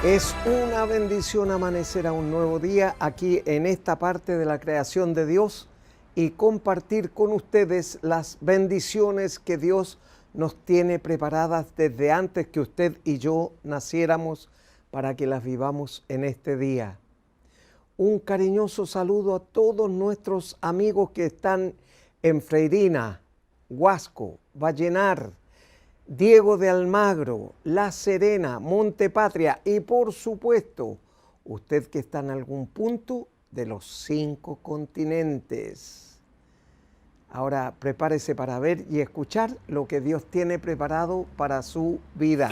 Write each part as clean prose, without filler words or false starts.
Es una bendición amanecer a un nuevo día aquí en esta parte de la creación de Dios y compartir con ustedes las bendiciones que Dios nos tiene preparadas desde antes que usted y yo naciéramos para que las vivamos en este día. Un cariñoso saludo a todos nuestros amigos que están en Freirina, Huasco, Vallenar, Diego de Almagro, La Serena, Monte Patria y por supuesto, usted que está en algún punto de los 5 continentes. Ahora prepárese para ver y escuchar lo que Dios tiene preparado para su vida.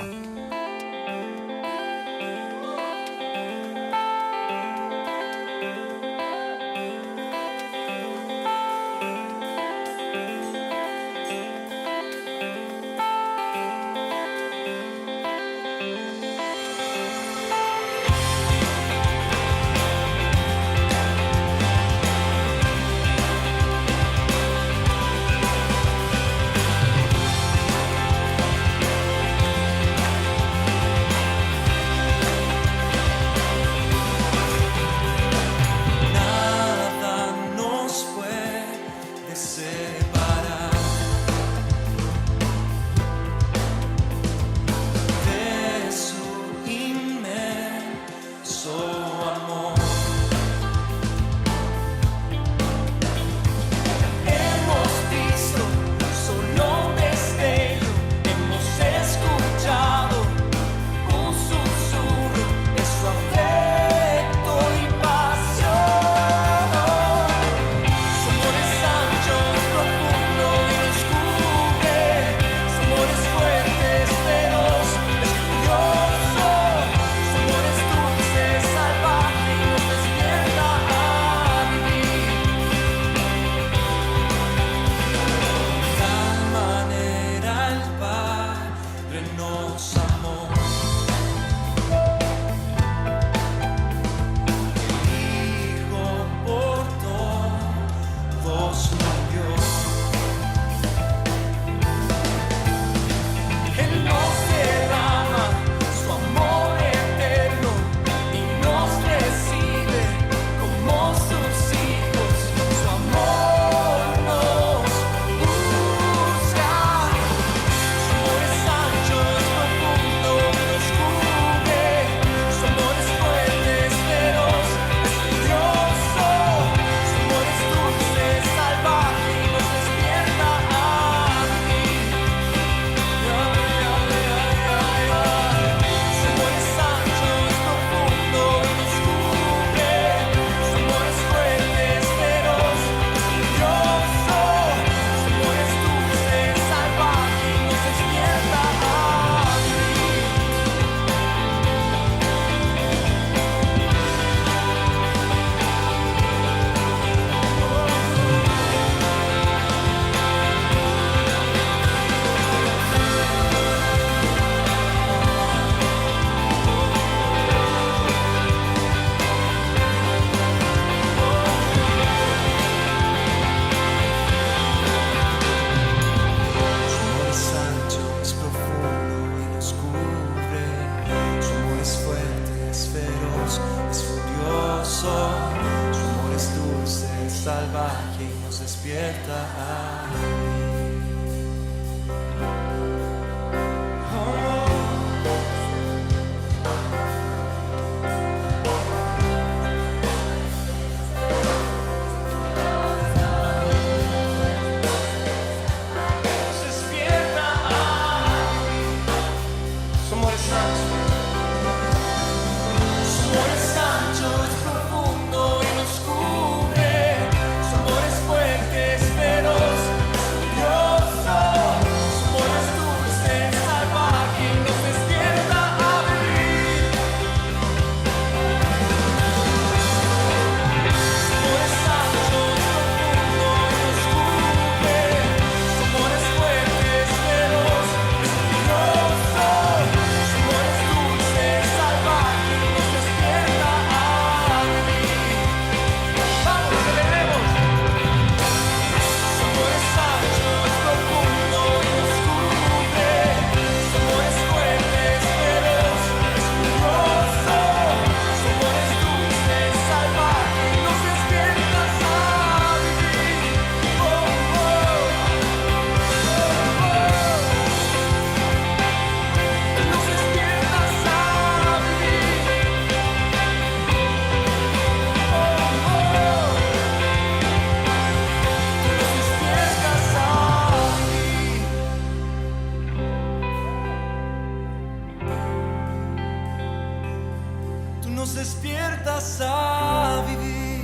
nos despiertas a vivir.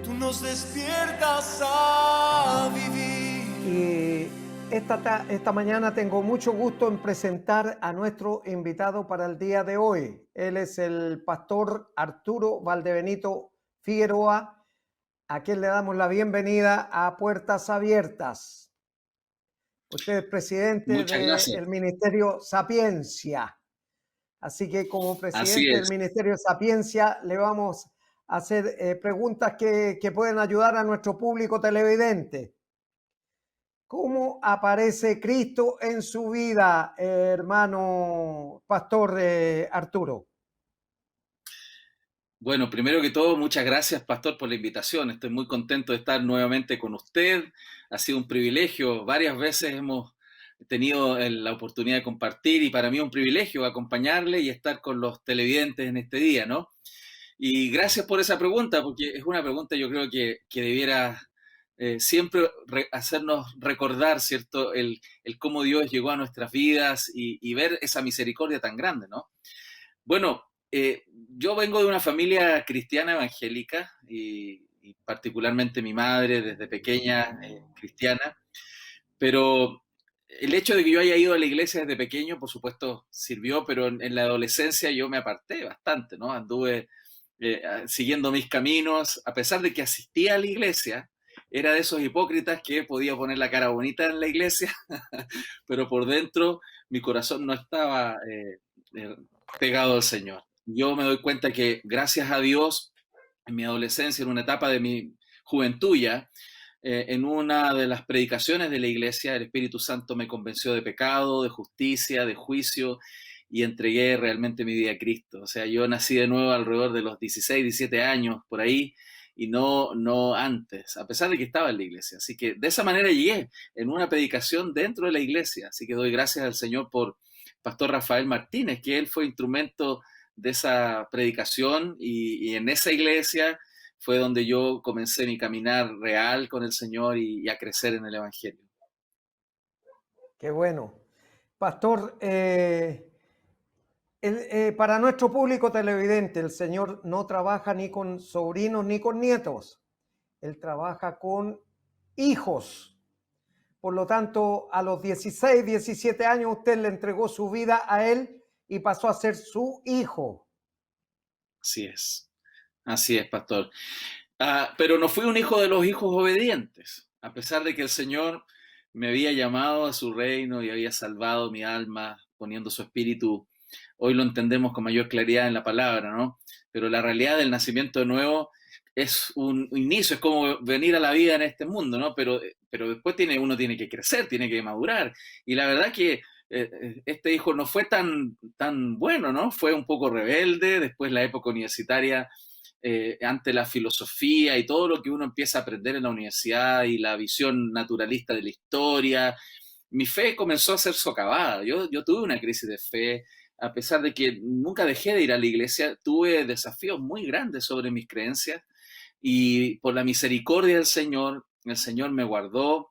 Tú nos despiertas a vivir. Y esta mañana tengo mucho gusto en presentar a nuestro invitado para el día de hoy. Él es el pastor Arturo Valdebenito Figueroa, a quien le damos la bienvenida a Puertas Abiertas. Usted es presidente Muchas gracias. del Ministerio Sapiencia. Así que como Así presidente del es. Ministerio Sapiencia le vamos a hacer preguntas que pueden ayudar a nuestro público televidente. ¿Cómo aparece Cristo en su vida, hermano pastor Arturo? Bueno, primero que todo, muchas gracias, pastor, por la invitación. Estoy muy contento de estar nuevamente con usted. Ha sido un privilegio. Varias veces hemos tenido la oportunidad de compartir y para mí es un privilegio acompañarle y estar con los televidentes en este día, ¿no? Y gracias por esa pregunta, porque es una pregunta yo creo que debiera siempre hacernos recordar, ¿cierto? El cómo Dios llegó a nuestras vidas y ver esa misericordia tan grande, ¿no? Bueno, yo vengo de una familia cristiana evangélica y particularmente mi madre desde pequeña cristiana, pero el hecho de que yo haya ido a la iglesia desde pequeño, por supuesto, sirvió, pero en la adolescencia yo me aparté bastante, ¿no? Anduve siguiendo mis caminos, a pesar de que asistía a la iglesia, era de esos hipócritas que podía poner la cara bonita en la iglesia, pero por dentro mi corazón no estaba eh, pegado al Señor. Yo me doy cuenta que gracias a Dios, en mi adolescencia, en una etapa de mi juventud ya, en una de las predicaciones de la iglesia, el Espíritu Santo me convenció de pecado, de justicia, de juicio y entregué realmente mi vida a Cristo. O sea, yo nací de nuevo alrededor de los 16, 17 años, por ahí, y no antes, a pesar de que estaba en la iglesia. Así que de esa manera llegué en una predicación dentro de la iglesia. Así que doy gracias al Señor por Pastor Rafael Martínez, que él fue instrumento de esa predicación y en esa iglesia fue donde yo comencé mi caminar real con el Señor y a crecer en el Evangelio. Qué bueno. Pastor, para nuestro público televidente, el Señor no trabaja ni con sobrinos ni con nietos. Él trabaja con hijos. Por lo tanto, a los 16, 17 años usted le entregó su vida a Él y pasó a ser su hijo. Así es, pastor. Pero no fui un hijo de los hijos obedientes, a pesar de que el Señor me había llamado a su reino y había salvado mi alma poniendo su espíritu. Hoy lo entendemos con mayor claridad en la palabra, ¿no? Pero la realidad del nacimiento de nuevo es un inicio, es como venir a la vida en este mundo, ¿no? Pero después uno tiene que crecer, tiene que madurar. Y la verdad que este hijo no fue tan bueno, ¿no? Fue un poco rebelde, después la época universitaria ante la filosofía y todo lo que uno empieza a aprender en la universidad y la visión naturalista de la historia, mi fe comenzó a ser socavada. Yo tuve una crisis de fe, a pesar de que nunca dejé de ir a la iglesia, tuve desafíos muy grandes sobre mis creencias y por la misericordia del Señor, el Señor me guardó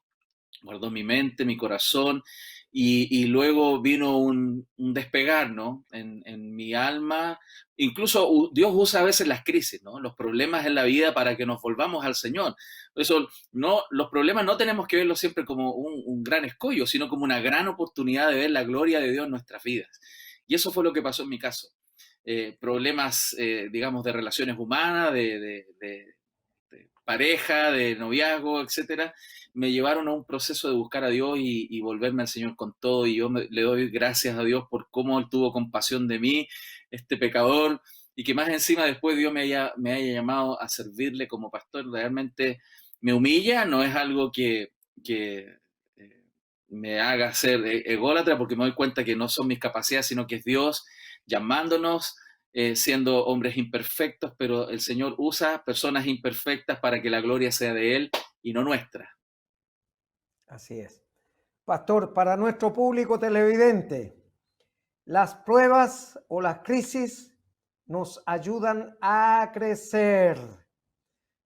mi mente, mi corazón, y luego vino un despegar, ¿no? En mi alma. Incluso Dios usa a veces las crisis, ¿no? Los problemas en la vida para que nos volvamos al Señor. Por eso, no, los problemas no tenemos que verlos siempre como un gran escollo, sino como una gran oportunidad de ver la gloria de Dios en nuestras vidas. Y eso fue lo que pasó en mi caso. Problemas, digamos, de relaciones humanas, de pareja, de noviazgo, etcétera, me llevaron a un proceso de buscar a Dios y volverme al Señor con todo. Y yo le doy gracias a Dios por cómo Él tuvo compasión de mí, este pecador, y que más encima después Dios me haya llamado a servirle como pastor. Realmente me humilla, no es algo que me haga ser ególatra, porque me doy cuenta que no son mis capacidades, sino que es Dios llamándonos siendo hombres imperfectos, pero el Señor usa personas imperfectas para que la gloria sea de Él y no nuestra. Así es. Pastor, para nuestro público televidente, las pruebas o las crisis nos ayudan a crecer,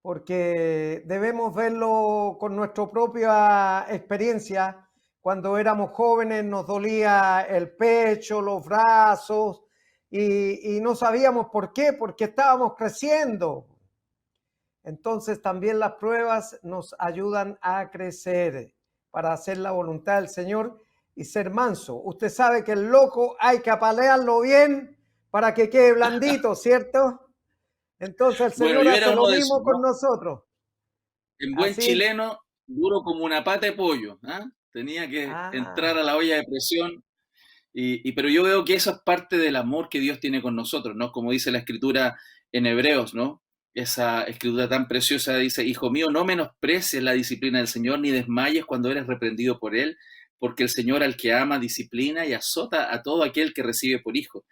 porque debemos verlo con nuestra propia experiencia, cuando éramos jóvenes nos dolía el pecho, los brazos y no sabíamos por qué, porque estábamos creciendo. Entonces también las pruebas nos ayudan a crecer para hacer la voluntad del Señor y ser manso. Usted sabe que el loco hay que apalearlo bien para que quede blandito, ¿cierto? Entonces el Bueno, Señor yo era hace lo uno de esos, mismo con ¿no? nosotros. En buen Así. chileno, duro como una pata de pollo, ¿ah? Tenía que entrar a Ah, la olla de presión. Pero yo veo que eso es parte del amor que Dios tiene con nosotros, ¿no? Como dice la escritura en Hebreos, ¿no? Esa escritura tan preciosa dice, hijo mío, no menosprecies la disciplina del Señor, ni desmayes cuando eres reprendido por Él, porque el Señor al que ama disciplina y azota a todo aquel que recibe por hijo.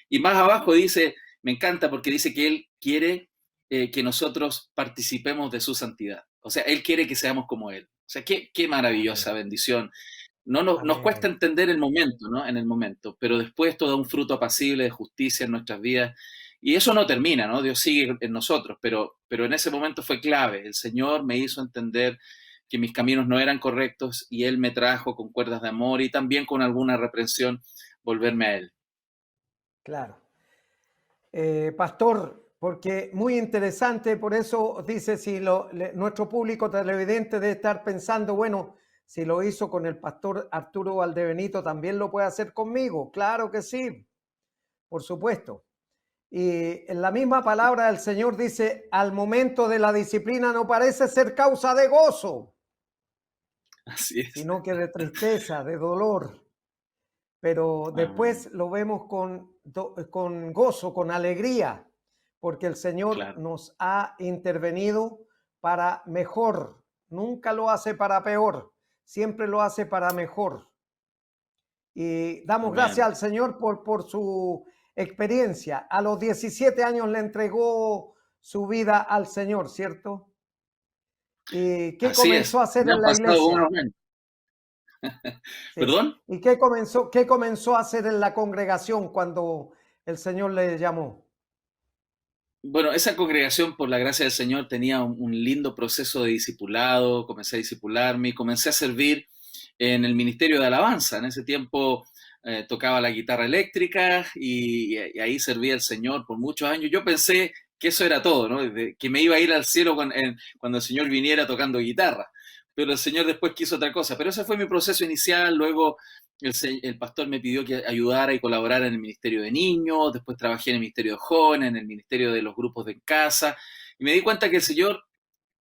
Y más abajo dice, me encanta porque dice que Él quiere que nosotros participemos de su santidad. O sea, Él quiere que seamos como Él. O sea, qué amén, maravillosa bendición. Nos cuesta amén. entender el momento, ¿no? En el momento, pero después todo da un fruto apacible de justicia en nuestras vidas. Y eso no termina, ¿no? Dios sigue en nosotros, pero en ese momento fue clave. El Señor me hizo entender que mis caminos no eran correctos y Él me trajo con cuerdas de amor y también con alguna reprensión volverme a Él. Claro. Pastor, porque muy interesante, por eso dice si nuestro público televidente debe estar pensando, bueno, si lo hizo con el pastor Arturo Valdebenito, también lo puede hacer conmigo. Claro que sí, por supuesto. Y en la misma palabra del Señor dice, al momento de la disciplina no parece ser causa de gozo, Así es. sino que de tristeza, de dolor. Pero Amén. después lo vemos con gozo, con alegría, porque el Señor Claro. nos ha intervenido para mejor. Nunca lo hace para peor, siempre lo hace para mejor. Y damos gracias Amén. al Señor por su experiencia. A los 17 años le entregó su vida al Señor, ¿cierto? ¿Y qué Así es. comenzó a hacer Ya en han la pasado iglesia? buenos años. Sí. ¿Perdón? ¿Y qué comenzó a hacer en la congregación cuando el Señor le llamó? Bueno, esa congregación, por la gracia del Señor, tenía un lindo proceso de discipulado, comencé a discipularme y comencé a servir en el ministerio de alabanza. En ese tiempo tocaba la guitarra eléctrica y ahí servía al Señor por muchos años. Yo pensé que eso era todo, ¿no? Que me iba a ir al cielo cuando el Señor viniera tocando guitarra. Pero el Señor después quiso otra cosa. Pero ese fue mi proceso inicial. Luego el pastor me pidió que ayudara y colaborara en el ministerio de niños, después trabajé en el ministerio de jóvenes, en el ministerio de los grupos de casa, y me di cuenta que el Señor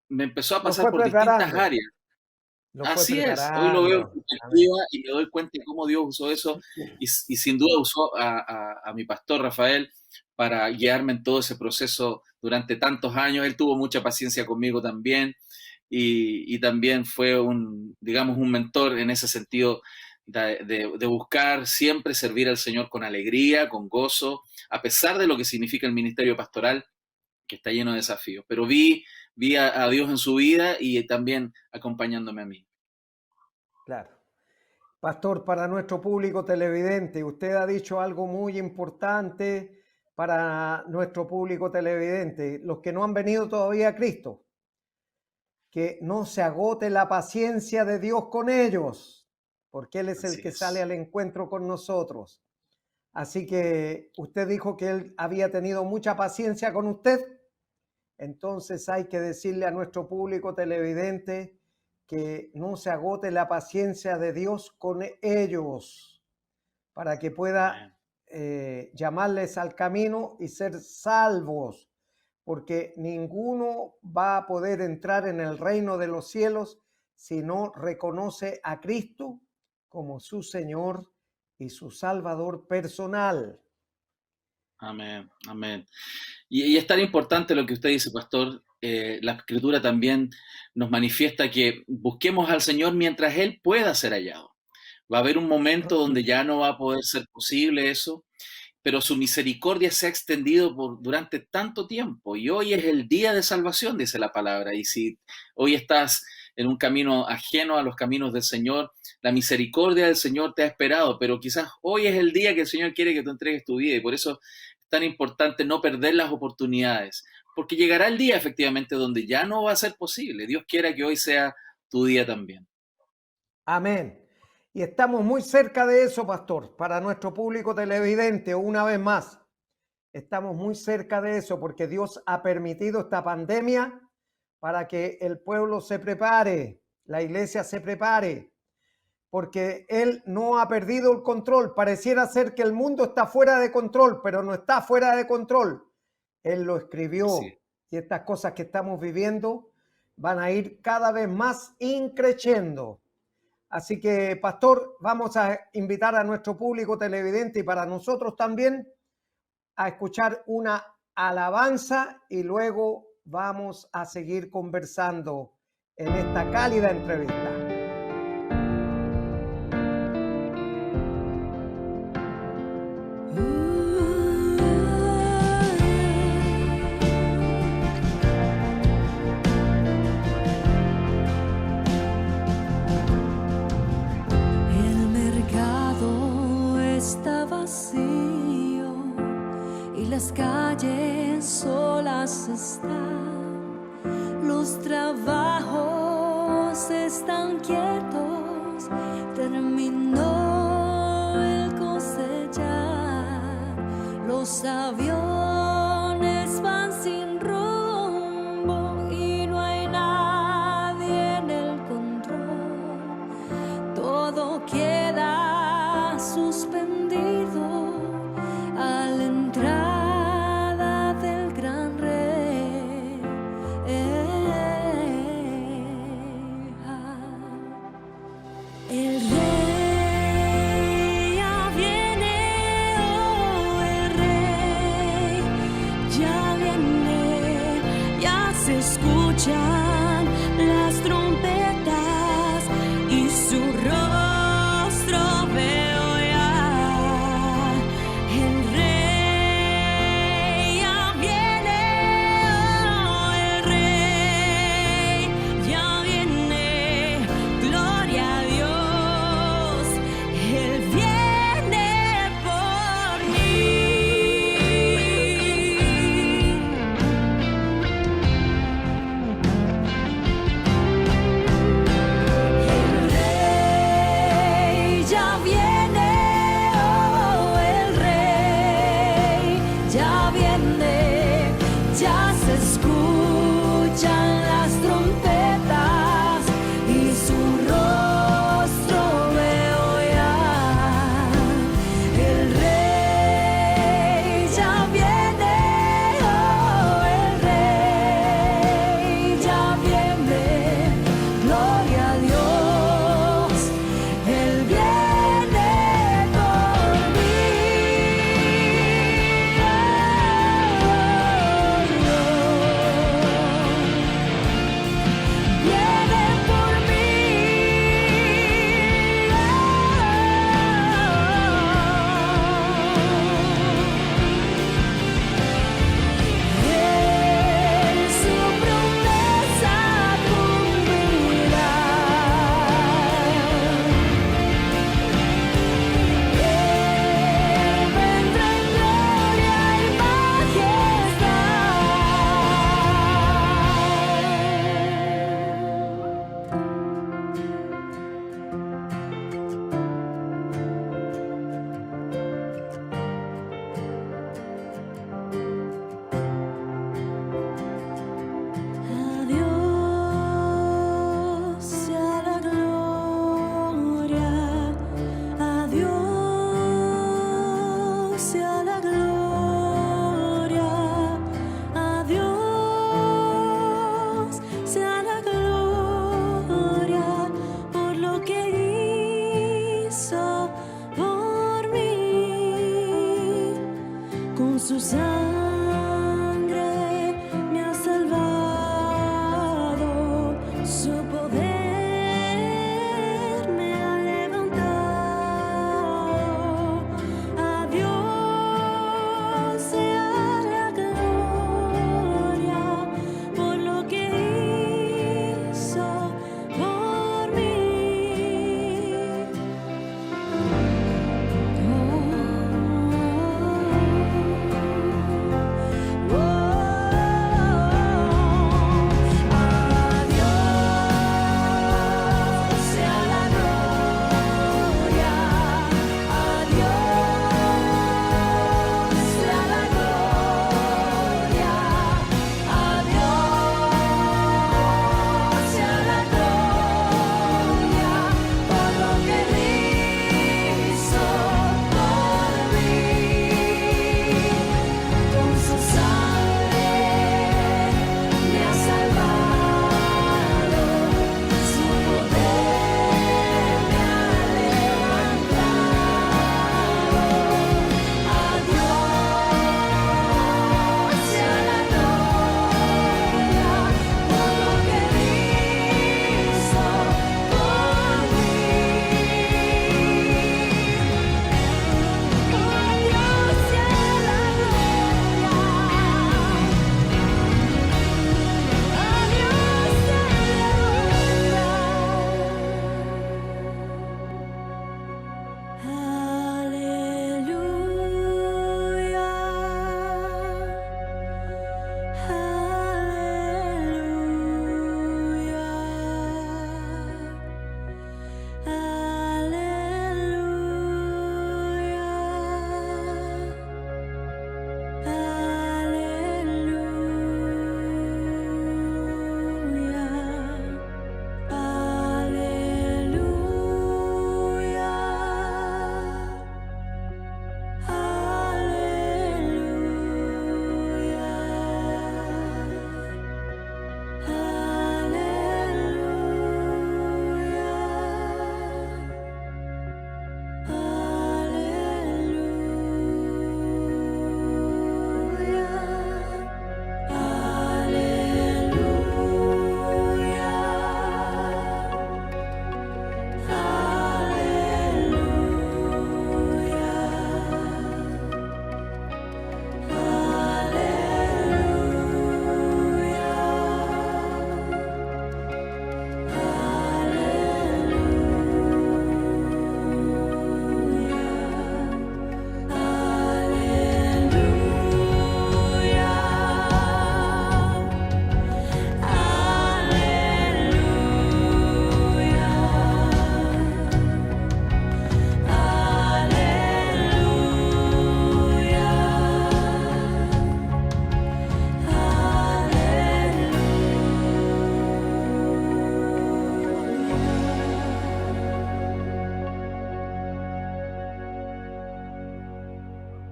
me empezó a Lo pasar fue por distintas preparando, áreas. lo fue Así es, hoy lo veo en preparando. Amén. perspectiva y me doy cuenta de cómo Dios usó eso y sin duda usó a mi pastor Rafael para guiarme en todo ese proceso durante tantos años. Él tuvo mucha paciencia conmigo también y también fue digamos, un mentor en ese sentido de buscar siempre servir al Señor con alegría, con gozo, a pesar de lo que significa el ministerio pastoral, que está lleno de desafíos. Pero vi a Dios en su vida y también acompañándome a mí. Claro. Pastor, para nuestro público televidente, usted ha dicho algo muy importante para nuestro público televidente, los que no han venido todavía a Cristo, que no se agote la paciencia de Dios con ellos, porque Él es el Así que sale es. al encuentro con nosotros. Así que usted dijo que Él había tenido mucha paciencia con usted. Entonces hay que decirle a nuestro público televidente que no se agote la paciencia de Dios con ellos para que pueda Amén. llamarles al camino y ser salvos, porque ninguno va a poder entrar en el reino de los cielos si no reconoce a Cristo como su Señor y su Salvador personal. Amén. Amén. Y es tan importante lo que usted dice, pastor. La escritura también nos manifiesta que busquemos al Señor mientras Él pueda ser hallado. Va a haber un momento donde ya no va a poder ser posible eso, pero su misericordia se ha extendido durante tanto tiempo y hoy es el día de salvación, dice la palabra. Y si hoy estás en un camino ajeno a los caminos del Señor, la misericordia del Señor te ha esperado, pero quizás hoy es el día que el Señor quiere que tú entregues tu vida y por eso es tan importante no perder las oportunidades, porque llegará el día efectivamente donde ya no va a ser posible. Dios quiera que hoy sea tu día también. Amén. Y estamos muy cerca de eso, pastor, para nuestro público televidente, una vez más. Estamos muy cerca de eso porque Dios ha permitido esta pandemia para que el pueblo se prepare, la iglesia se prepare, porque Él no ha perdido el control. Pareciera ser que el mundo está fuera de control, pero no está fuera de control. Él lo escribió, Sí. y estas cosas que estamos viviendo van a ir cada vez más increciendo. Así que, pastor, vamos a invitar a nuestro público televidente y para nosotros también a escuchar una alabanza y luego vamos a seguir conversando en esta cálida entrevista. El mercado está vacío y las calles solas están. Los trabajos están quietos, terminó el cosechar. Los aviones van sin rumbo y no hay nadie en el control. Todo queda suspendido a la entrada del gran rey. El rey ya viene, oh, el rey ya viene, ya se escuchan las trompetas y su rostro veo ya. El rey ya viene, oh, el rey ya viene, gloria a Dios, Él viene por mí. El rey ya viene, oh, el rey ya viene, ya se escuchan las trompetas y su rostro veo ya. El rey ya viene, oh, el rey ya viene, gloria a Dios, Él viene por mí. Viene por mí. Su promesa cumplirá.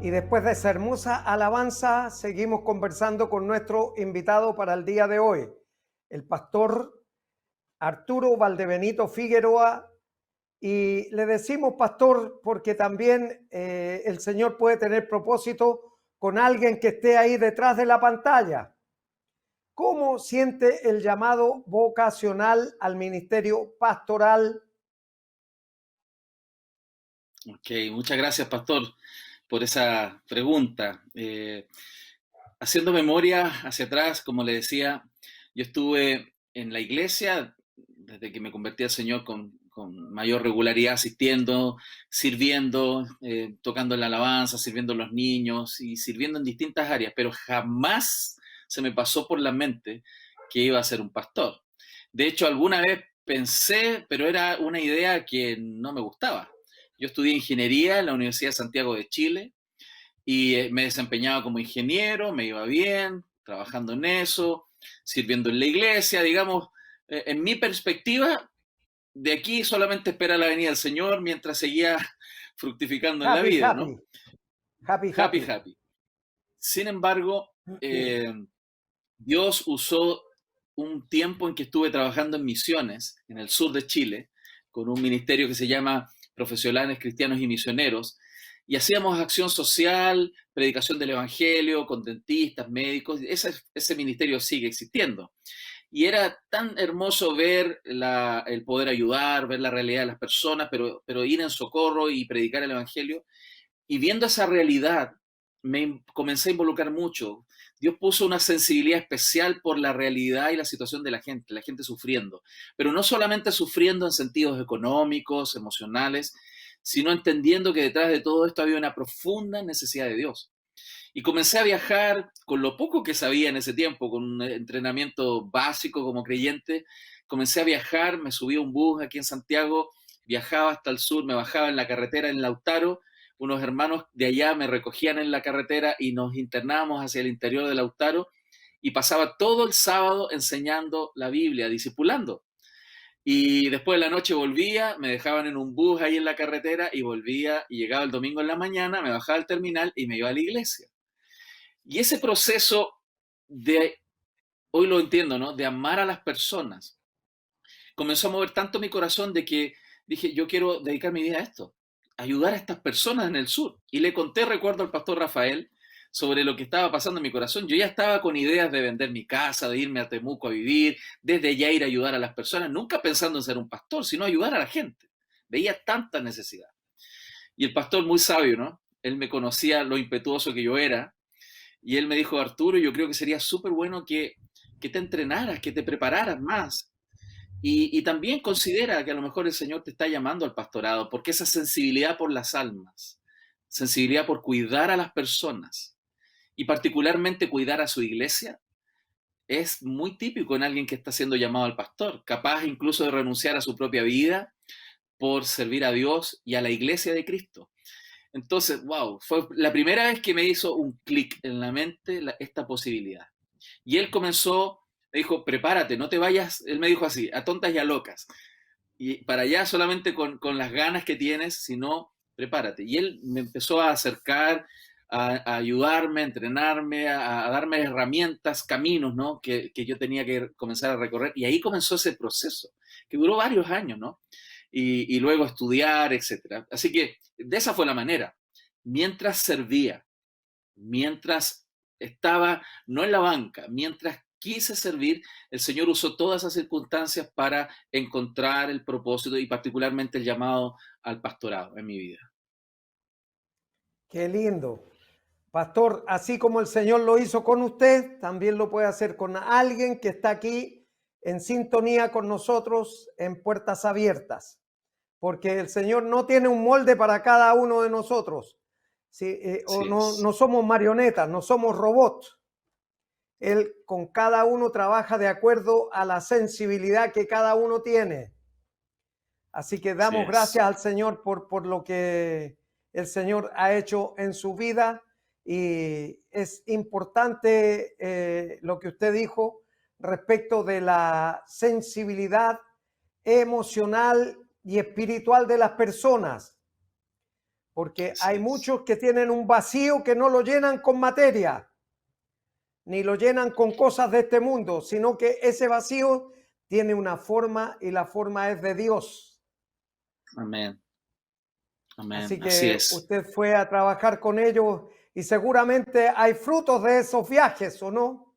Y después de esa hermosa alabanza, seguimos conversando con nuestro invitado para el día de hoy, el pastor Arturo Valdebenito Figueroa. Y le decimos pastor porque también el Señor puede tener propósito con alguien que esté ahí detrás de la pantalla. ¿Cómo siente el llamado vocacional al ministerio pastoral? Ok, muchas gracias, pastor, por esa pregunta. Haciendo memoria hacia atrás, como le decía, yo estuve en la iglesia desde que me convertí al Señor con mayor regularidad, asistiendo, sirviendo, tocando en la alabanza, sirviendo a los niños y sirviendo en distintas áreas, pero jamás se me pasó por la mente que iba a ser un pastor. De hecho, alguna vez pensé, pero era una idea que no me gustaba. Yo estudié ingeniería en la Universidad de Santiago de Chile y me desempeñaba como ingeniero, me iba bien, trabajando en eso, sirviendo en la iglesia, digamos, en mi perspectiva, de aquí solamente espera la venida del Señor mientras seguía fructificando en la vida, ¿no? Happy. Sin embargo, Dios usó un tiempo en que estuve trabajando en misiones en el sur de Chile, con un ministerio que se llama Profesionales Cristianos y Misioneros, y hacíamos acción social, predicación del evangelio, con dentistas, médicos. Ese ministerio sigue existiendo. Y era tan hermoso ver el poder ayudar, ver la realidad de las personas, pero ir en socorro y predicar el evangelio. Y viendo esa realidad, me comencé a involucrar mucho. Dios puso una sensibilidad especial por la realidad y la situación de la gente sufriendo. Pero no solamente sufriendo en sentidos económicos, emocionales, sino entendiendo que detrás de todo esto había una profunda necesidad de Dios. Y comencé a viajar con lo poco que sabía en ese tiempo, con un entrenamiento básico como creyente. Comencé a viajar, me subí a un bus aquí en Santiago, viajaba hasta el sur, me bajaba en la carretera en Lautaro. Unos hermanos de allá me recogían en la carretera y nos internábamos hacia el interior de Lautaro y pasaba todo el sábado enseñando la Biblia, discipulando. Y después de la noche volvía, me dejaban en un bus ahí en la carretera y volvía y llegaba el domingo en la mañana, me bajaba al terminal y me iba a la iglesia. Y ese proceso hoy lo entiendo, ¿no? De amar a las personas, comenzó a mover tanto mi corazón de que dije, yo quiero dedicar mi vida a esto, ayudar a estas personas en el sur. Y le conté, recuerdo al pastor Rafael, sobre lo que estaba pasando en mi corazón. Yo ya estaba con ideas de vender mi casa, de irme a Temuco a vivir, desde ya ir a ayudar a las personas, nunca pensando en ser un pastor, sino ayudar a la gente. Veía tanta necesidad. Y el pastor muy sabio, ¿no? Él me conocía lo impetuoso que yo era, y él me dijo, Arturo, yo creo que sería súper bueno que te entrenaras, que te prepararas más. Y también considera que a lo mejor el Señor te está llamando al pastorado, porque esa sensibilidad por las almas, sensibilidad por cuidar a las personas, y particularmente cuidar a su iglesia, es muy típico en alguien que está siendo llamado al pastor, capaz incluso de renunciar a su propia vida por servir a Dios y a la iglesia de Cristo. Entonces, wow, fue la primera vez que me hizo un clic en la mente esta posibilidad. Y él comenzó, me dijo, prepárate, no te vayas, él me dijo así, a tontas y a locas. Y para allá solamente con las ganas que tienes, sino prepárate. Y él me empezó a acercar, a ayudarme, a entrenarme, a darme herramientas, caminos, ¿no? Que yo tenía que comenzar a recorrer. Y ahí comenzó ese proceso, que duró varios años, ¿no? Y luego estudiar, etcétera. Así que de esa fue la manera. Mientras servía, mientras estaba, no en la banca, mientras quise servir, el Señor usó todas esas circunstancias para encontrar el propósito y particularmente el llamado al pastorado en mi vida. Qué lindo. Pastor, así como el Señor lo hizo con usted, también lo puede hacer con alguien que está aquí en sintonía con nosotros en Puertas Abiertas, porque el Señor no tiene un molde para cada uno de nosotros. Sí, no somos marionetas, no somos robots. Él con cada uno trabaja de acuerdo a la sensibilidad que cada uno tiene. Así que damos gracias al Señor por lo que el Señor ha hecho en su vida. Y es importante lo que usted dijo respecto de la sensibilidad emocional y espiritual de las personas. Porque Así hay es. muchos que tienen un vacío que no lo llenan con materia, ni lo llenan con cosas de este mundo, sino que ese vacío tiene una forma y la forma es de Dios. Amén. Así Amén. Así que es. usted fue a trabajar con ellos y seguramente hay frutos de esos viajes, ¿o no?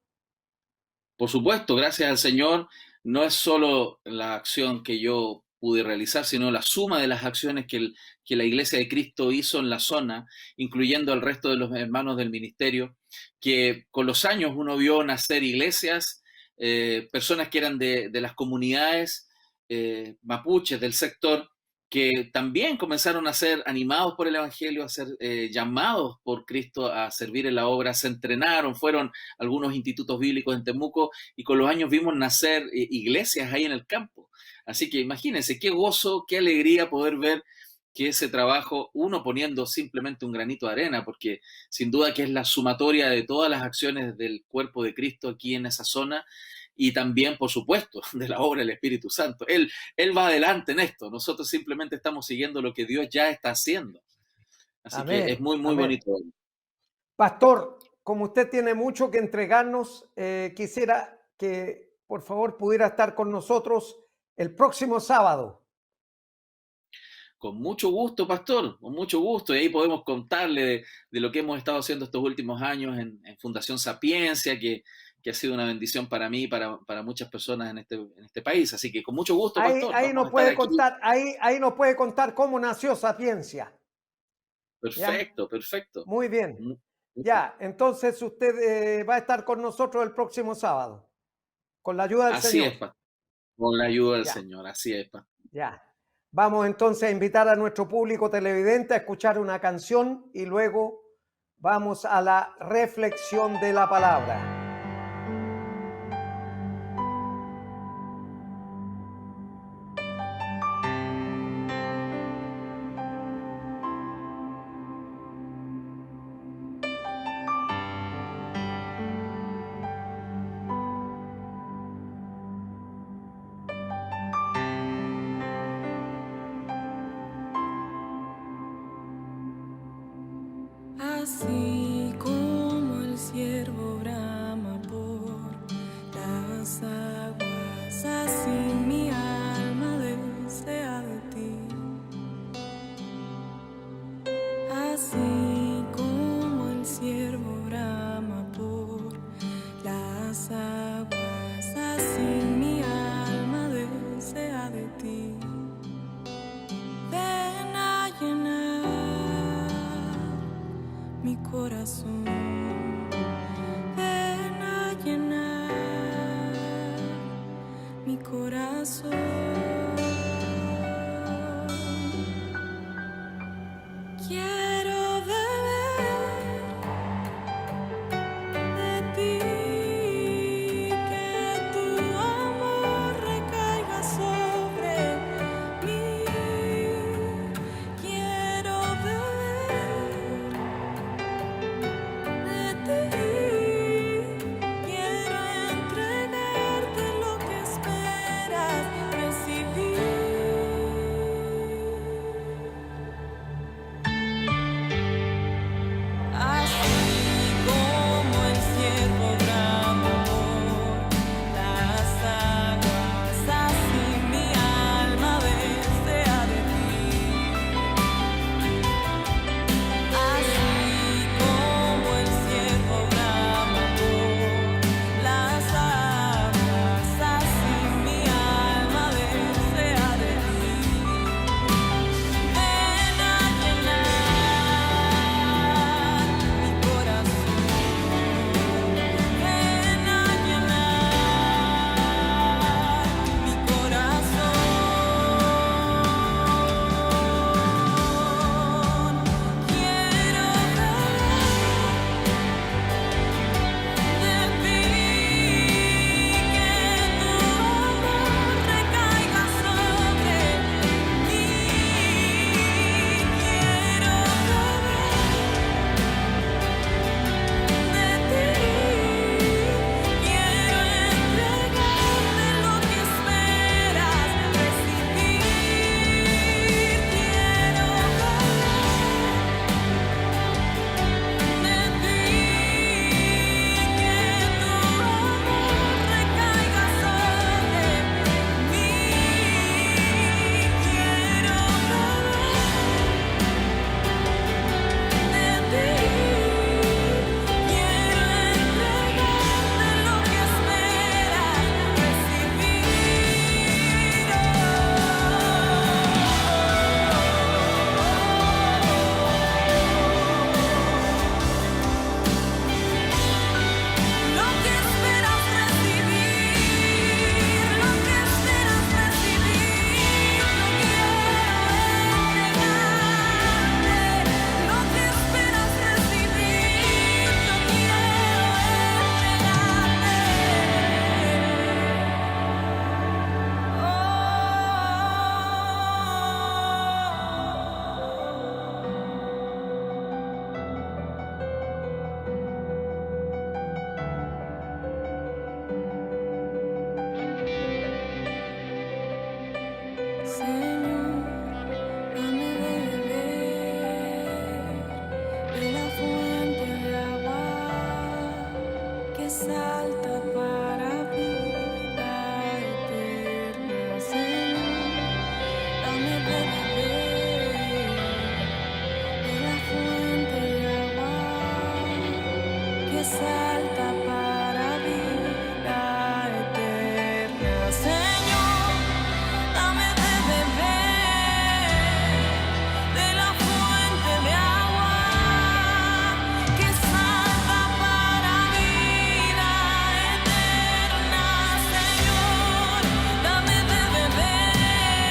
Por supuesto, gracias al Señor, no es solo la acción que yo pude realizar, sino la suma de las acciones que la Iglesia de Cristo hizo en la zona, incluyendo al resto de los hermanos del ministerio, que con los años uno vio nacer iglesias, personas que eran de las comunidades mapuches del sector, que también comenzaron a ser animados por el Evangelio, a ser llamados por Cristo a servir en la obra, se entrenaron, fueron a algunos institutos bíblicos en Temuco y con los años vimos nacer iglesias ahí en el campo. Así que imagínense qué gozo, qué alegría poder ver que ese trabajo, uno poniendo simplemente un granito de arena, porque sin duda que es la sumatoria de todas las acciones del cuerpo de Cristo aquí en esa zona, y también, por supuesto, de la obra del Espíritu Santo. Él va adelante en esto, nosotros simplemente estamos siguiendo lo que Dios ya está haciendo. Así que es Amén, muy, muy amén. bonito. Pastor, como usted tiene mucho que entregarnos, quisiera que por favor pudiera estar con nosotros el próximo sábado. Con mucho gusto, pastor, con mucho gusto. Y ahí podemos contarle de lo que hemos estado haciendo estos últimos años en Fundación Sapiencia, que ha sido una bendición para mí y para muchas personas en este país. Así que con mucho gusto, Ahí, pastor, ahí vamos a nos estar puede aquí. contar, ahí nos puede contar cómo nació Sapiencia. ¿Ya? Perfecto, perfecto. Muy bien. Mu- Ya, entonces usted va a estar con nosotros el próximo sábado, con la ayuda del Así es, Señor. pastor. Con la ayuda del Ya, Señor, así es, pastor. ya. Vamos entonces a invitar a nuestro público televidente a escuchar una canción y luego vamos a la reflexión de la palabra. Así como el ciervo brama por las aguas, así mi alma desea de ti. Así como el ciervo brama por las aguas, así mi alma desea de ti. Ven a llenar mi corazón. Señor, dame de beber de la fuente de agua que salta para vida eterna. Señor, dame de beber de la fuente de agua que salta para vida eterna. Señor, dame de beber de la fuente de agua que salta para vida eterna. Señor, dame de beber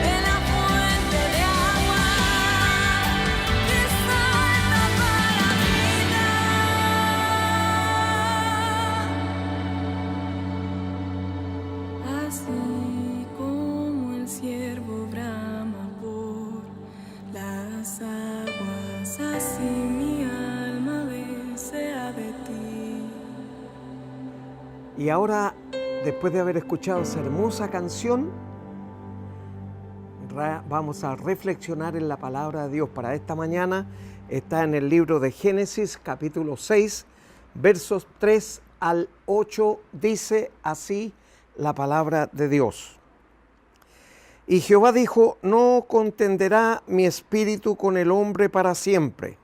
de la fuente de agua que salta para vida. Así como el ciervo brama por las aguas, así mi alma desea de ti. Y ahora, después de haber escuchado esa hermosa canción, vamos a reflexionar en la palabra de Dios para esta mañana. Está en el libro de Génesis, capítulo 6, versos 3 al 8, dice así la palabra de Dios. Y Jehová dijo: no contenderá mi espíritu con el hombre para siempre,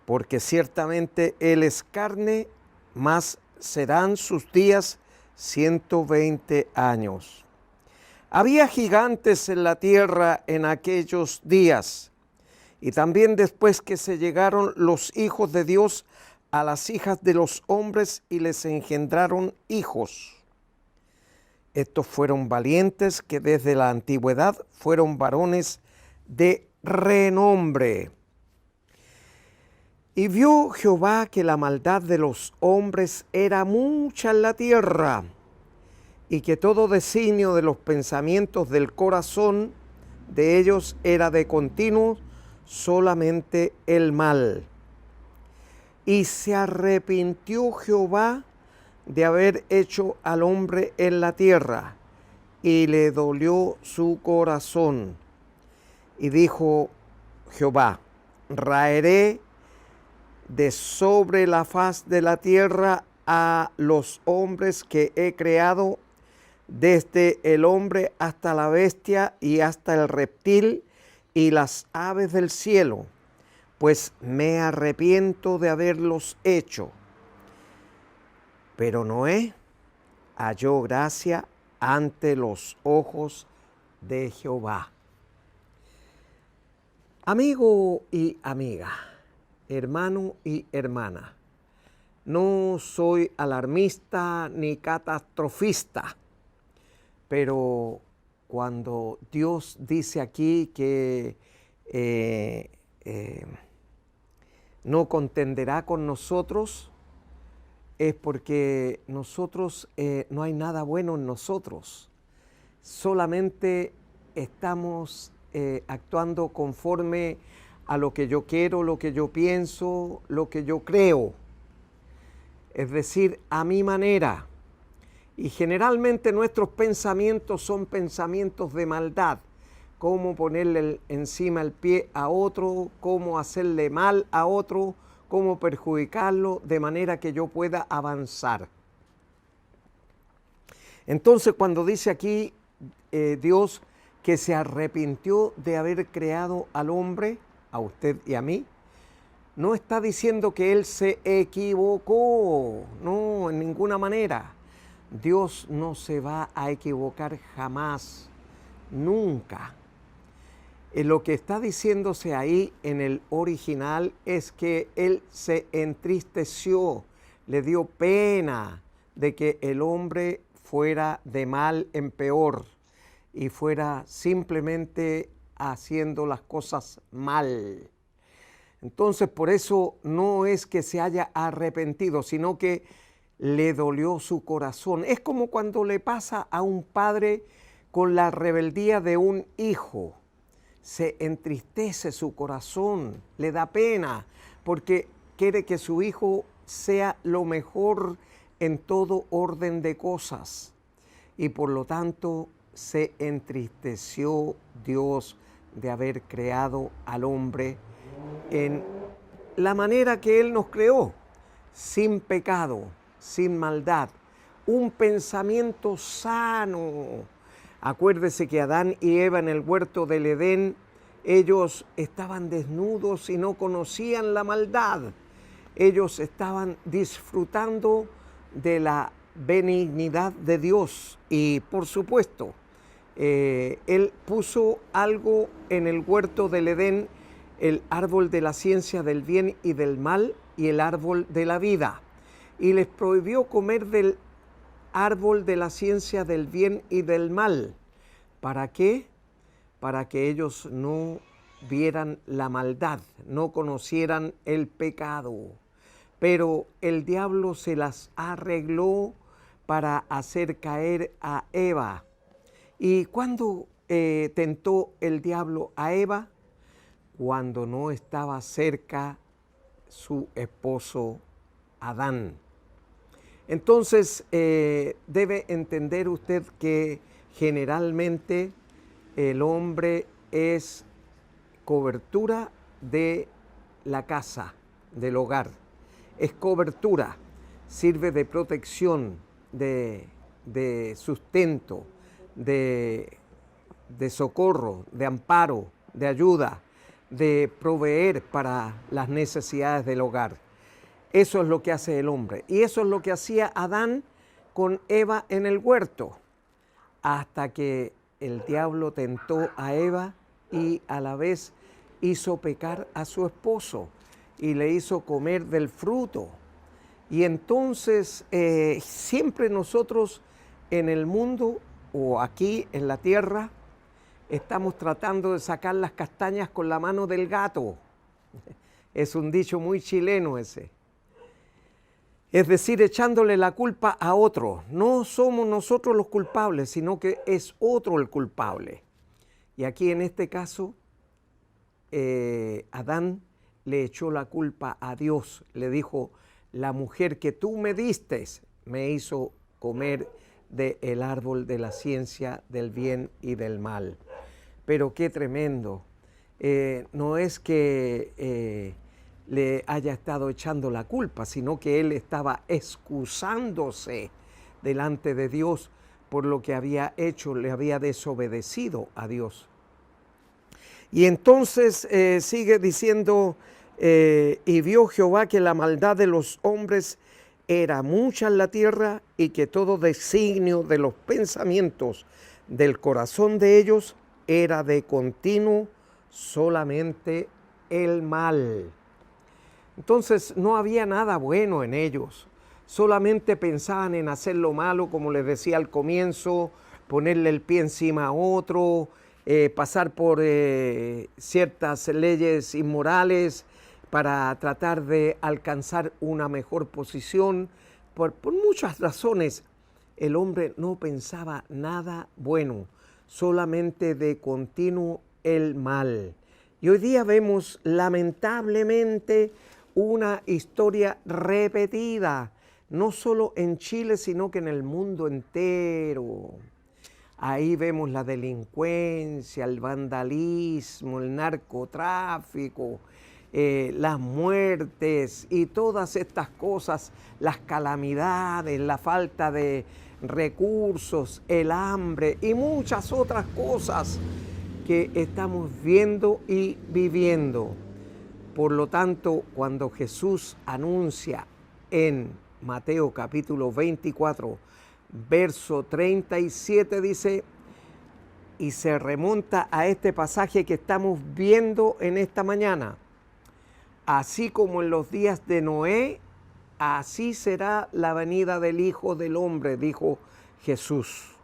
porque ciertamente él es carne, mas serán sus días 120 años. Había gigantes en la tierra en aquellos días, y también después que se llegaron los hijos de Dios a las hijas de los hombres y les engendraron hijos. Estos fueron valientes que desde la antigüedad fueron varones de renombre. Y vio Jehová que la maldad de los hombres era mucha en la tierra, y que todo designio de los pensamientos del corazón de ellos era de continuo solamente el mal. Y se arrepintió Jehová de haber hecho al hombre en la tierra, y le dolió su corazón. Y dijo Jehová: raeré de sobre la faz de la tierra a los hombres que he creado, desde el hombre hasta la bestia y hasta el reptil y las aves del cielo, pues me arrepiento de haberlos hecho. Pero Noé halló gracia ante los ojos de Jehová. Amigo y amiga, hermano y hermana, no soy alarmista ni catastrofista, pero cuando Dios dice aquí que no contenderá con nosotros, es porque nosotros no hay nada bueno en nosotros. Solamente estamos actuando conforme a lo que yo quiero, lo que yo pienso, lo que yo creo. Es decir, a mi manera. Y generalmente nuestros pensamientos son pensamientos de maldad. Cómo ponerle encima el pie a otro, cómo hacerle mal a otro, cómo perjudicarlo, de manera que yo pueda avanzar. Entonces, cuando dice aquí Dios que se arrepintió de haber creado al hombre, a usted y a mí, no está diciendo que Él se equivocó, no, en ninguna manera. Dios no se va a equivocar jamás, nunca. Lo que está diciéndose ahí en el original es que Él se entristeció, le dio pena de que el hombre fuera de mal en peor y fuera simplemente haciendo las cosas mal. Entonces, por eso no es que se haya arrepentido, sino que le dolió su corazón. Es como cuando le pasa a un padre con la rebeldía de un hijo. Se entristece su corazón, le da pena, porque quiere que su hijo sea lo mejor en todo orden de cosas. Y por lo tanto, se entristeció Dios de haber creado al hombre en la manera que Él nos creó, sin pecado, sin maldad, un pensamiento sano. Acuérdese que Adán y Eva en el huerto del Edén, ellos estaban desnudos y no conocían la maldad. Ellos estaban disfrutando de la benignidad de Dios y, por supuesto, Él puso algo en el huerto del Edén, el árbol de la ciencia del bien y del mal y el árbol de la vida. Y les prohibió comer del árbol de la ciencia del bien y del mal. ¿Para qué? Para que ellos no vieran la maldad, no conocieran el pecado. Pero el diablo se las arregló para hacer caer a Eva. ¿Y cuándo tentó el diablo a Eva? Cuando no estaba cerca su esposo Adán. Entonces, debe entender usted que generalmente el hombre es cobertura de la casa, del hogar. Es cobertura, sirve de protección, de sustento, de socorro, de amparo, de ayuda, de proveer para las necesidades del hogar. Eso es lo que hace el hombre. Y eso es lo que hacía Adán con Eva en el huerto, hasta que el diablo tentó a Eva y a la vez hizo pecar a su esposo y le hizo comer del fruto. Y entonces siempre nosotros en el mundo o aquí en la tierra estamos tratando de sacar las castañas con la mano del gato. Es un dicho muy chileno ese. Es decir, echándole la culpa a otro. No somos nosotros los culpables, sino que es otro el culpable. Y aquí en este caso, Adán le echó la culpa a Dios. Le dijo, la mujer que tú me diste me hizo comer del árbol de la ciencia del bien y del mal. Pero qué tremendo. No es que le haya estado echando la culpa, sino que él estaba excusándose delante de Dios por lo que había hecho, le había desobedecido a Dios. Y entonces sigue diciendo, y vio Jehová que la maldad de los hombres era mucha en la tierra y que todo designio de los pensamientos del corazón de ellos era de continuo solamente el mal. Entonces no había nada bueno en ellos, solamente pensaban en hacer lo malo, como les decía al comienzo, ponerle el pie encima a otro, pasar por ciertas leyes inmorales para tratar de alcanzar una mejor posición. Por muchas razones el hombre no pensaba nada bueno, solamente de continuo el mal. Y hoy día vemos lamentablemente una historia repetida, no solo en Chile, sino que en el mundo entero. Ahí vemos la delincuencia, el vandalismo, el narcotráfico, las muertes y todas estas cosas, las calamidades, la falta de recursos, el hambre y muchas otras cosas que estamos viendo y viviendo. Por lo tanto, cuando Jesús anuncia en Mateo capítulo 24, verso 37, dice, y se remonta a este pasaje que estamos viendo en esta mañana. Así como en los días de Noé, así será la venida del Hijo del Hombre, dijo Jesús.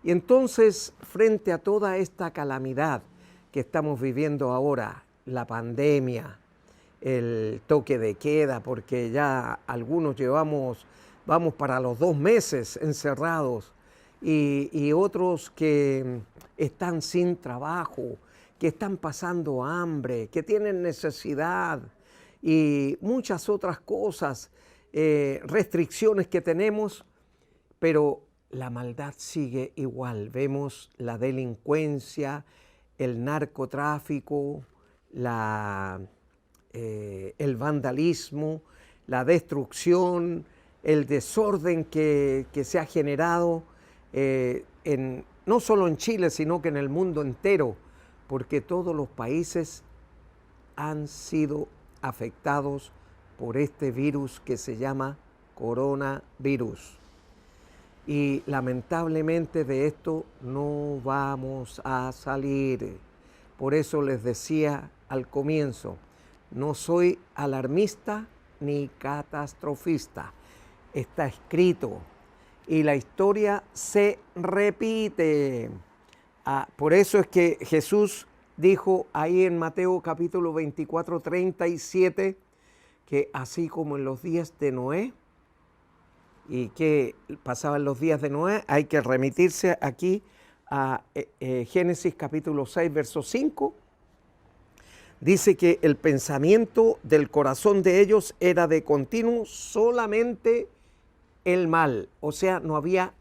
Y entonces, frente a toda esta calamidad que estamos viviendo ahora, la pandemia, el toque de queda, porque ya algunos vamos para los 2 meses encerrados, y otros que están sin trabajo, que están pasando hambre, que tienen necesidad y muchas otras cosas, restricciones que tenemos, pero la maldad sigue igual. Vemos la delincuencia, el narcotráfico, el vandalismo, la destrucción, el desorden que se ha generado no solo en Chile, sino que en el mundo entero, porque todos los países han sido afectados por este virus que se llama coronavirus. Y lamentablemente de esto no vamos a salir. Por eso les decía al comienzo, no soy alarmista ni catastrofista. Está escrito y la historia se repite. Por eso es que Jesús dijo ahí en Mateo capítulo 24, 37, que así como en los días de Noé, y que pasaban los días de Noé, hay que remitirse aquí a Génesis capítulo 6, verso 5. Dice que el pensamiento del corazón de ellos era de continuo solamente el mal, o sea, no había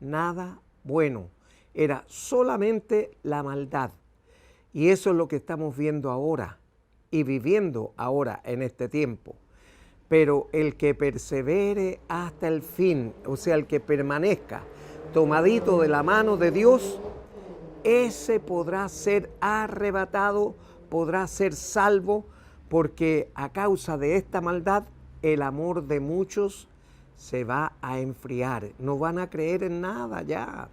nada bueno, era solamente la maldad. Y eso es lo que estamos viendo ahora y viviendo ahora en este tiempo. Pero el que persevere hasta el fin, o sea, el que permanezca tomadito de la mano de Dios, ese podrá ser arrebatado, podrá ser salvo, porque a causa de esta maldad, el amor de muchos se va a enfriar. No van a creer en nada ya.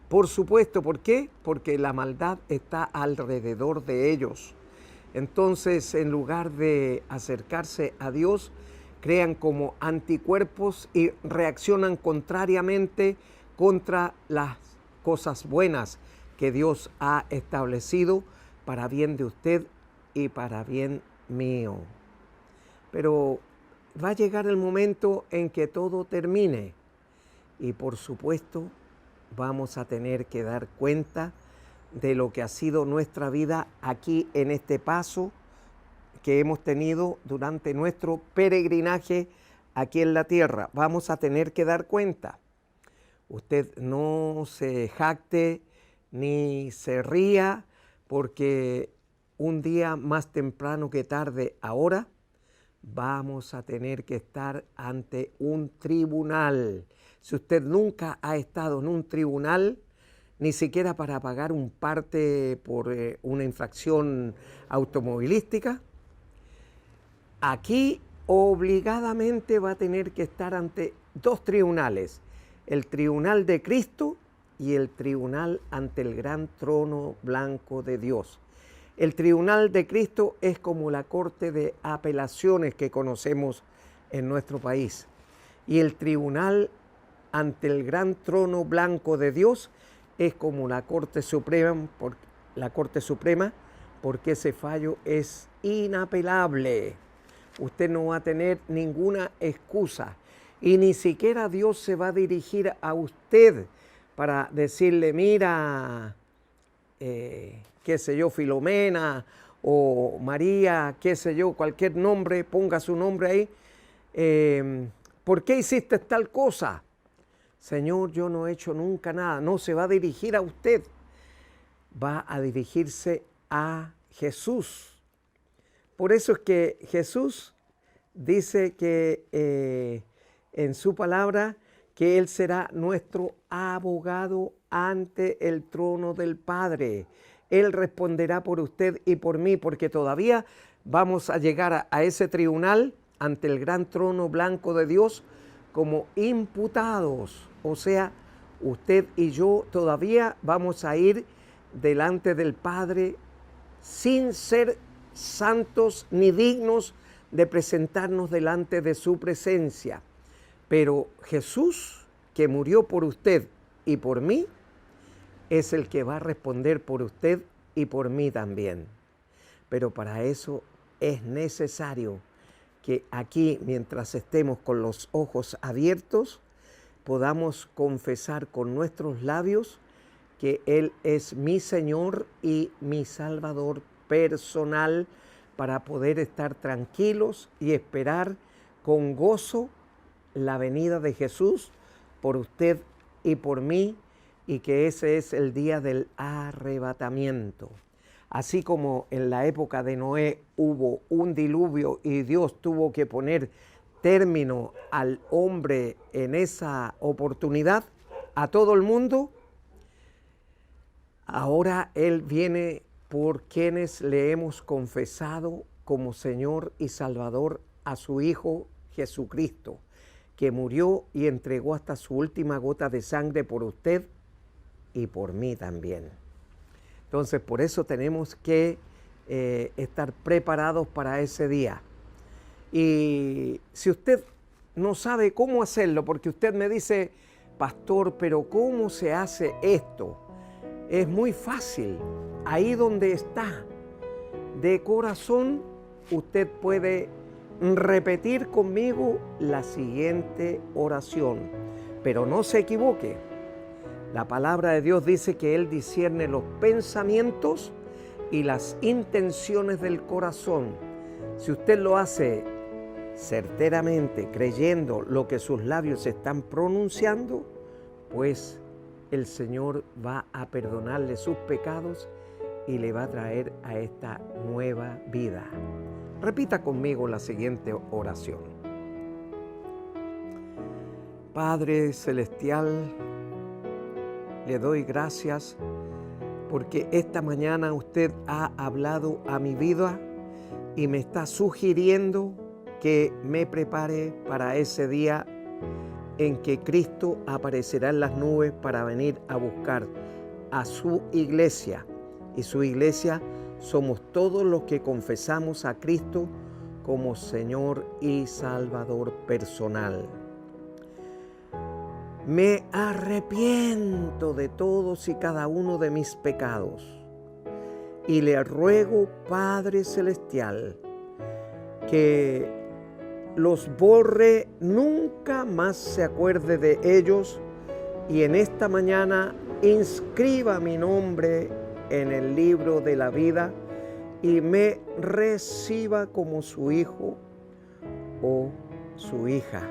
Por supuesto, ¿por qué? Porque la maldad está alrededor de ellos. Entonces, en lugar de acercarse a Dios, crean como anticuerpos y reaccionan contrariamente contra las cosas buenas que Dios ha establecido para bien de usted y para bien mío. Pero va a llegar el momento en que todo termine y por supuesto vamos a tener que dar cuenta de lo que ha sido nuestra vida aquí en este paso que hemos tenido durante nuestro peregrinaje aquí en la tierra. Vamos a tener que dar cuenta. Usted no se jacte ni se ría, porque un día más temprano que tarde ahora vamos a tener que estar ante un tribunal. Si usted nunca ha estado en un tribunal, ni siquiera para pagar un parte por una infracción automovilística, aquí obligadamente va a tener que estar ante 2 tribunales, el tribunal de Cristo y el tribunal ante el gran trono blanco de Dios. El tribunal de Cristo es como la corte de apelaciones que conocemos en nuestro país, y el tribunal ante el gran trono blanco de Dios es como la Corte Suprema, porque ese fallo es inapelable. Usted no va a tener ninguna excusa y ni siquiera Dios se va a dirigir a usted para decirle, mira, ¿qué qué sé yo, Filomena o María, qué sé yo, cualquier nombre, ponga su nombre ahí. ¿Por qué hiciste tal cosa? Señor, yo no he hecho nunca nada. No se va a dirigir a usted, va a dirigirse a Jesús. Por eso es que Jesús dice que en su palabra que Él será nuestro abogado ante el trono del Padre. Él responderá por usted y por mí, porque todavía vamos a llegar a ese tribunal ante el gran trono blanco de Dios como imputados. O sea, usted y yo todavía vamos a ir delante del Padre sin ser santos ni dignos de presentarnos delante de su presencia. Pero Jesús, que murió por usted y por mí, es el que va a responder por usted y por mí también. Pero para eso es necesario que aquí, mientras estemos con los ojos abiertos, podamos confesar con nuestros labios que Él es mi Señor y mi Salvador personal, para poder estar tranquilos y esperar con gozo la venida de Jesús por usted y por mí, y que ese es el día del arrebatamiento. Así como en la época de Noé hubo un diluvio y Dios tuvo que poner término al hombre en esa oportunidad, a todo el mundo, ahora Él viene por quienes le hemos confesado como Señor y Salvador a su Hijo Jesucristo, que murió y entregó hasta su última gota de sangre por usted y por mí también. Entonces, por eso tenemos que estar preparados para ese día. Y si usted no sabe cómo hacerlo, porque usted me dice, pastor, pero ¿cómo se hace esto? Es muy fácil. Ahí donde está, de corazón, usted puede repetir conmigo la siguiente oración. Pero no se equivoque. La palabra de Dios dice que Él discierne los pensamientos y las intenciones del corazón. Si usted lo hace certeramente, creyendo lo que sus labios están pronunciando, pues el Señor va a perdonarle sus pecados y le va a traer a esta nueva vida. Repita conmigo la siguiente oración. Padre Celestial, le doy gracias porque esta mañana usted ha hablado a mi vida y me está sugiriendo que me prepare para ese día en que Cristo aparecerá en las nubes para venir a buscar a su iglesia. Y su iglesia somos todos los que confesamos a Cristo como Señor y Salvador personal. Me arrepiento de todos y cada uno de mis pecados y le ruego, Padre Celestial, que los borre, nunca más se acuerde de ellos, y en esta mañana inscriba mi nombre en el libro de la vida y me reciba como su hijo o su hija.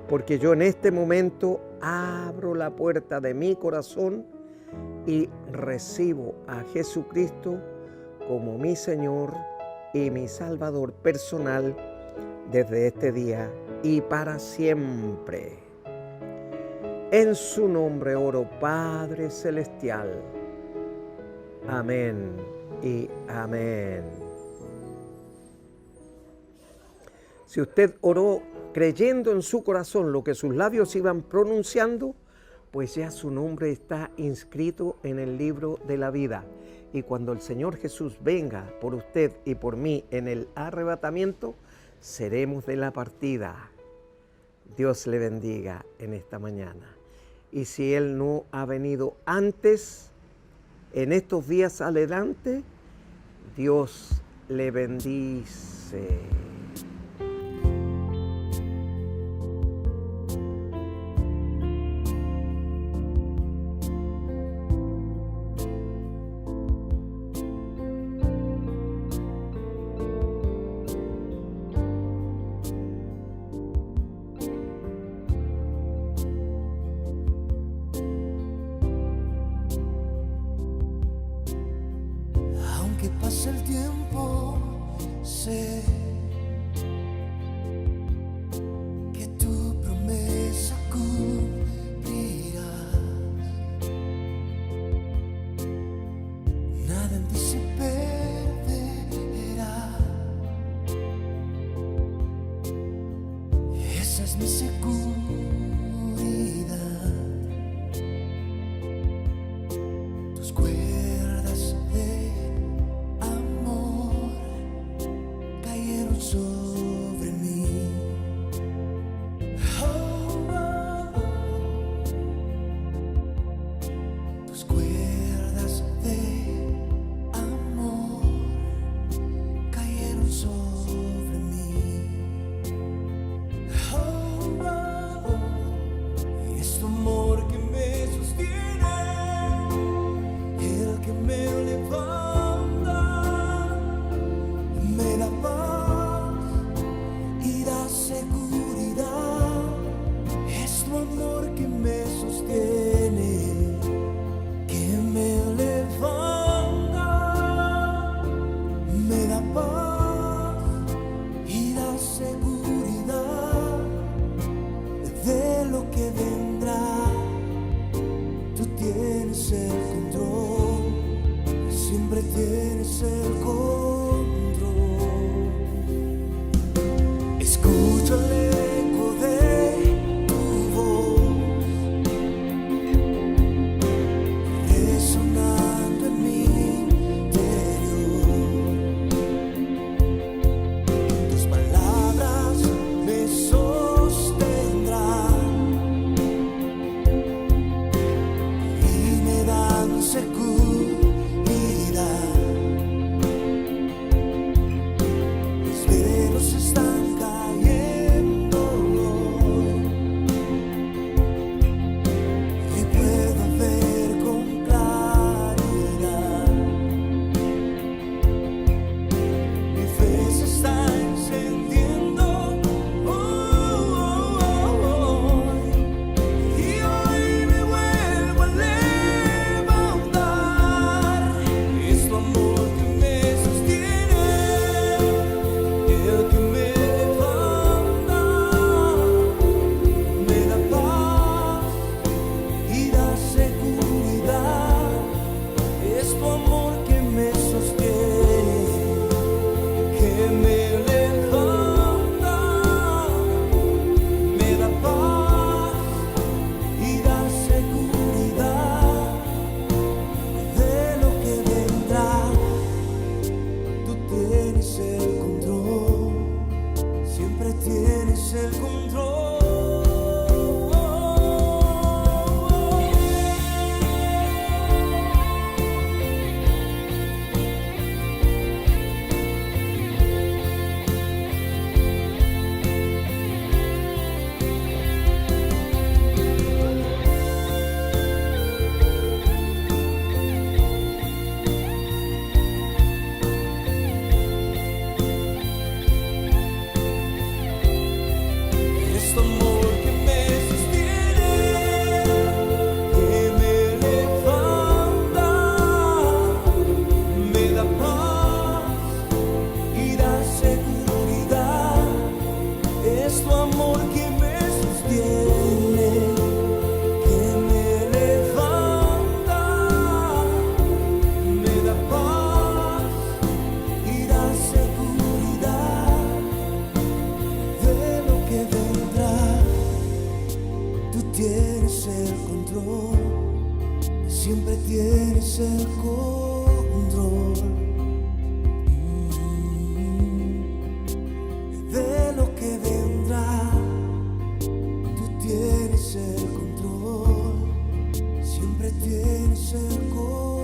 Porque yo en este momento abro la puerta de mi corazón y recibo a Jesucristo como mi Señor y mi Salvador personal desde este día y para siempre. En su nombre oro, Padre Celestial. Amén y amén. Si usted oró creyendo en su corazón lo que sus labios iban pronunciando, pues ya su nombre está inscrito en el libro de la vida. Y cuando el Señor Jesús venga por usted y por mí en el arrebatamiento, seremos de la partida. Dios le bendiga en esta mañana. Y si Él no ha venido antes, en estos días adelante, Dios le bendice. sé que tu promesa cumplirás. Nada en ti se perderá. Esa es mi seguridad. Tus cuerdas de amor cayeron sobre mí. Oh, oh, oh. Tus cuerdas de amor cayeron sobre mí. Oh, oh, oh. Y es tu amor que me sostiene, el que me levanta, me da paz y da seguridad. Es tu amor que me sostiene, que me levanta, me da paz y da seguridad de lo que vendrá. Tú tienes el control, siempre tienes el control. Escucho el eco de tu voz resonando en mi interior. Tus palabras me sostendrán y me dan seguridad. Los velos están cayendo hoy y puedo ver con claridad. Mi fe se está encendiendo hoy, y hoy me vuelvo a levantar. Es tu amor que me sostiene, el que me levanta, me da paz y da seguridad. Es tu amor que me sostiene, que me levanta, me da paz y da seguridad de lo que vendrá. Tú tienes el control, siempre tienes el control. Es tu amor que me sostiene, que me levanta, me da paz y da seguridad. Es tu amor que me sostiene, que me levanta, me da paz y da seguridad de lo que vendrá. Tú tienes el control, siempre tienes el control de lo que vendrá. Tú tienes el control, siempre tienes el control.